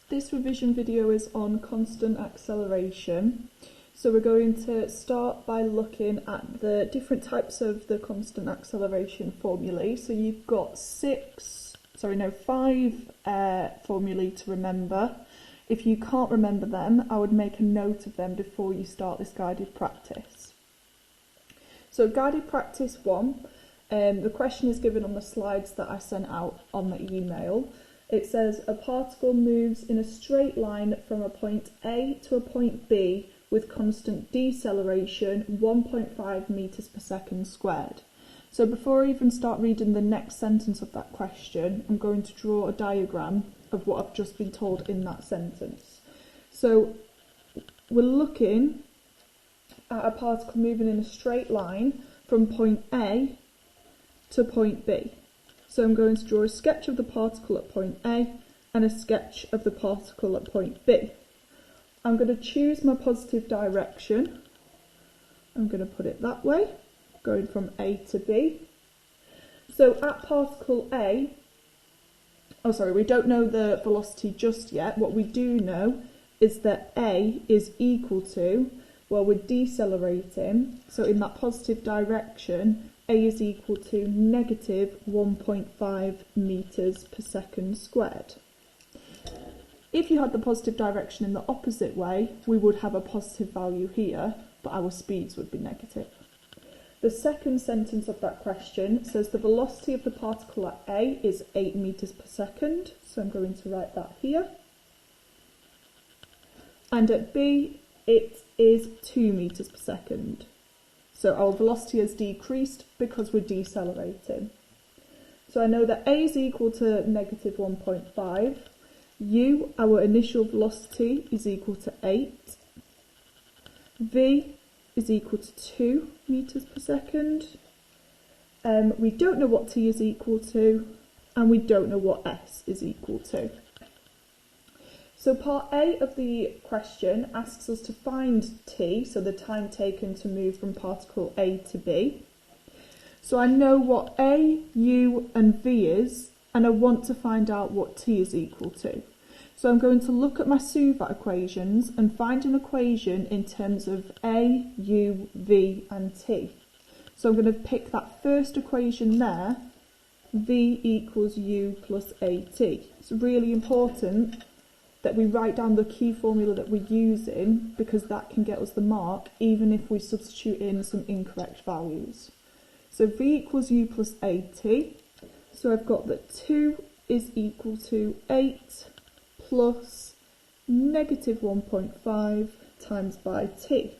This revision video is on constant acceleration. So we're going to start by looking at the different types of the constant acceleration formulae. So you've got five formulae to remember. If you can't remember them, I would make a note of them before you start this guided practice. So guided practice 1, the question is given on the slides that I sent out on the email. It says a particle moves in a straight line from a point A to a point B with constant deceleration 1.5 meters per second squared. So before I even start reading the next sentence of that question, I'm going to draw a diagram of what I've just been told in that sentence. So we're looking at a particle moving in a straight line from point A to point B. So I'm going to draw a sketch of the particle at point A and a sketch of the particle at point B. I'm going to choose my positive direction. I'm going to put it that way, going from A to B. So at particle A, we don't know the velocity just yet. What we do know is that A is equal to, well, we're decelerating, so in that positive direction, A is equal to negative 1.5 meters per second squared. If you had the positive direction in the opposite way, we would have a positive value here, but our speeds would be negative. The second sentence of that question says the velocity of the particle at A is 8 meters per second, so I'm going to write that here. And at B, it is 2 meters per second. So our velocity has decreased because we're decelerating. So I know that A is equal to negative 1.5. U, our initial velocity, is equal to 8. V is equal to 2 meters per second. We don't know what T is equal to, and we don't know what S is equal to. So part A of the question asks us to find T, so the time taken to move from particle A to B. So I know what A, U and V is, and I want to find out what T is equal to. So I'm going to look at my SUVAT equations and find an equation in terms of A, U, V and T. So I'm going to pick that first equation there, V equals U plus AT. It's really important that we write down the key formula that we're using, because that can get us the mark even if we substitute in some incorrect values. So V equals U plus AT. So I've got that 2 is equal to 8 plus negative 1.5 times by T.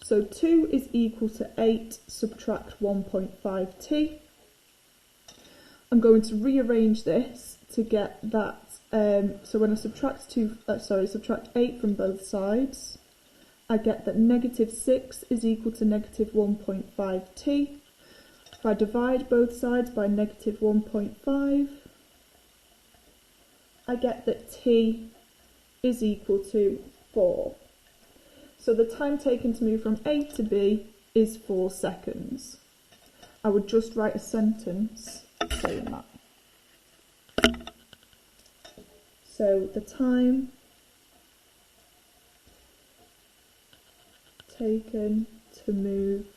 So 2 is equal to 8 subtract 1.5T. I'm going to rearrange this to get that. So when I subtract 8 from both sides, I get that negative 6 is equal to negative 1.5T. If I divide both sides by negative 1.5, I get that T is equal to 4. So the time taken to move from A to B is 4 seconds. I would just write a sentence saying that. So the time taken to move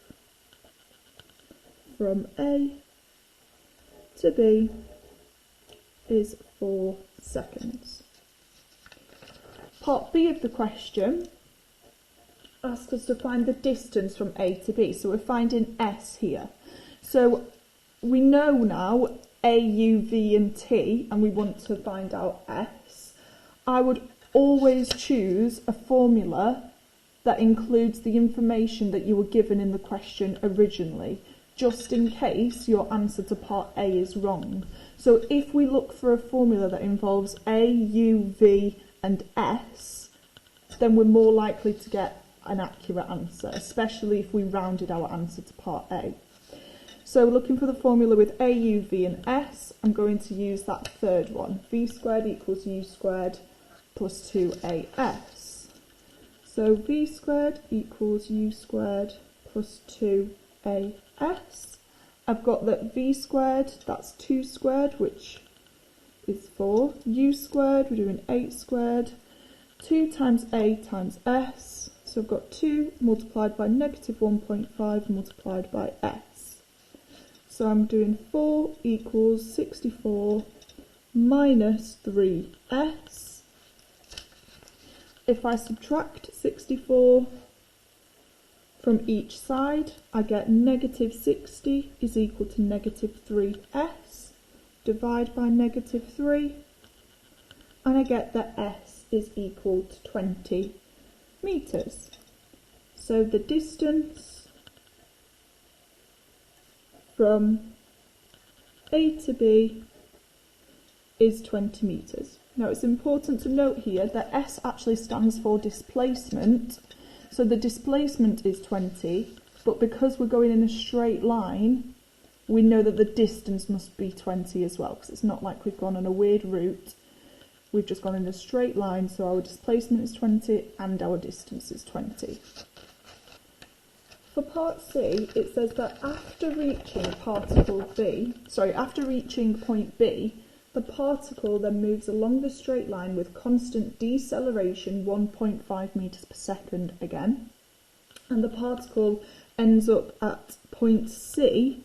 from A to B is 4 seconds. Part B of the question asks us to find the distance from A to B. So we're finding S here. So we know now A, U, V and T, and we want to find out S. I would always choose a formula that includes the information that you were given in the question originally, just in case your answer to part A is wrong. So if we look for a formula that involves A, U, V and S, then we're more likely to get an accurate answer, especially if we rounded our answer to part A. So looking for the formula with A, U, V and S, I'm going to use that third one. V squared equals U squared plus 2AS. So V squared equals U squared plus 2AS. I've got that V squared, that's 2 squared, which is 4. U squared, we're doing 8 squared. 2 times A times S. So I've got 2 multiplied by negative 1.5 multiplied by S. So I'm doing 4 equals 64 minus 3S. If I subtract 64 from each side, I get negative 60 is equal to negative 3S. Divide by negative 3, and I get that S is equal to 20 metres. So the distance from A to B is 20 metres. Now it's important to note here that S actually stands for displacement. So the displacement is 20, but because we're going in a straight line, we know that the distance must be 20 as well, because it's not like we've gone on a weird route. We've just gone in a straight line, so our displacement is 20 and our distance is 20. For part C, it says that after reaching point B, the particle then moves along the straight line with constant deceleration 1.5 metres per second again, and the particle ends up at point C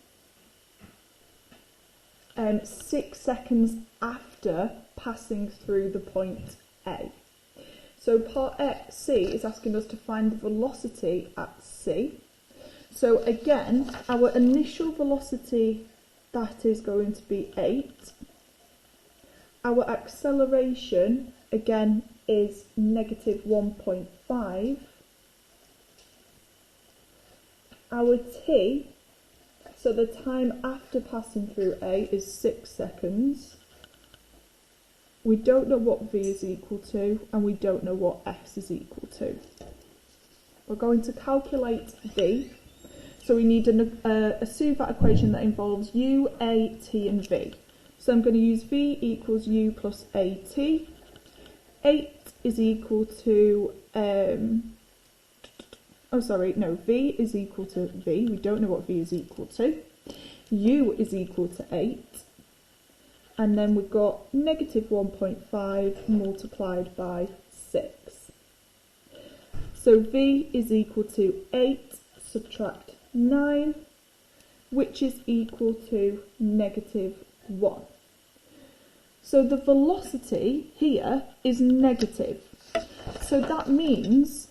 6 seconds after passing through the point A. So part C is asking us to find the velocity at C. So again, our initial velocity, that is going to be 8. Our acceleration, again, is negative 1.5. Our t, so the time after passing through A, is 6 seconds. We don't know what V is equal to, and we don't know what S is equal to. We're going to calculate V. So we need a Suvat equation that involves U, A, T and V. So I'm going to use V equals U plus AT. 8 is equal to, V is equal to V. We don't know what V is equal to. U is equal to 8. And then we've got negative 1.5 multiplied by 6. So V is equal to 8 subtract 9, which is equal to negative 1. So the velocity here is negative. So that means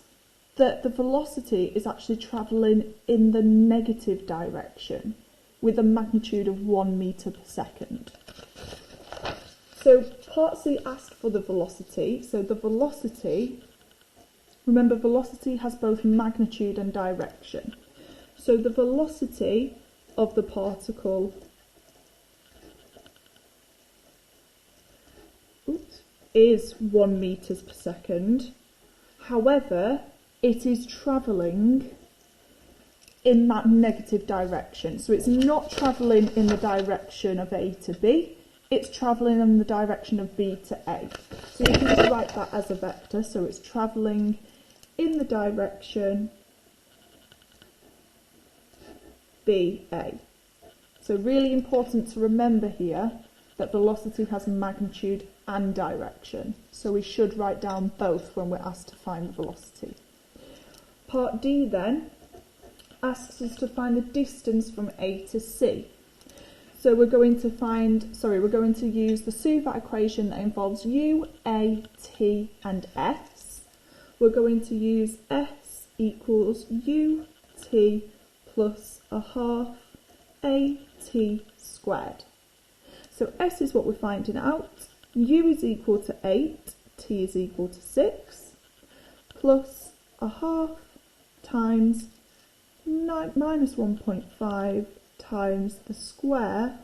that the velocity is actually travelling in the negative direction with a magnitude of 1 metre per second. So part C asked for the velocity. So the velocity, remember velocity has both magnitude and direction. So the velocity of the particle is 1 metres per second. However, it is travelling in that negative direction. So it's not travelling in the direction of A to B, it's travelling in the direction of B to A. So you can just write that as a vector. So it's travelling in the direction BA. So really important to remember here that velocity has magnitude and direction. So we should write down both when we're asked to find the velocity. Part D then asks us to find the distance from A to C. So we're going to use the Suvat equation that involves U, A, T and S. We're going to use S equals U, T plus a half AT squared. So S is what we're finding out. U is equal to 8, T is equal to 6, plus a half times minus 1.5 times the square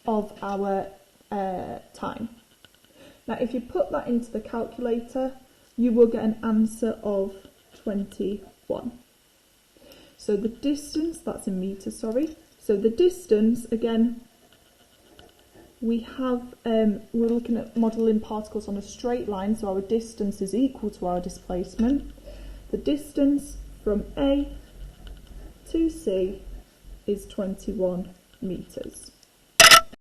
of our time. Now if you put that into the calculator, you will get an answer of 21. So the distance, that's in metres, sorry. So the distance, again, we're looking at modelling particles on a straight line, so our distance is equal to our displacement. The distance from A to C is 21 metres.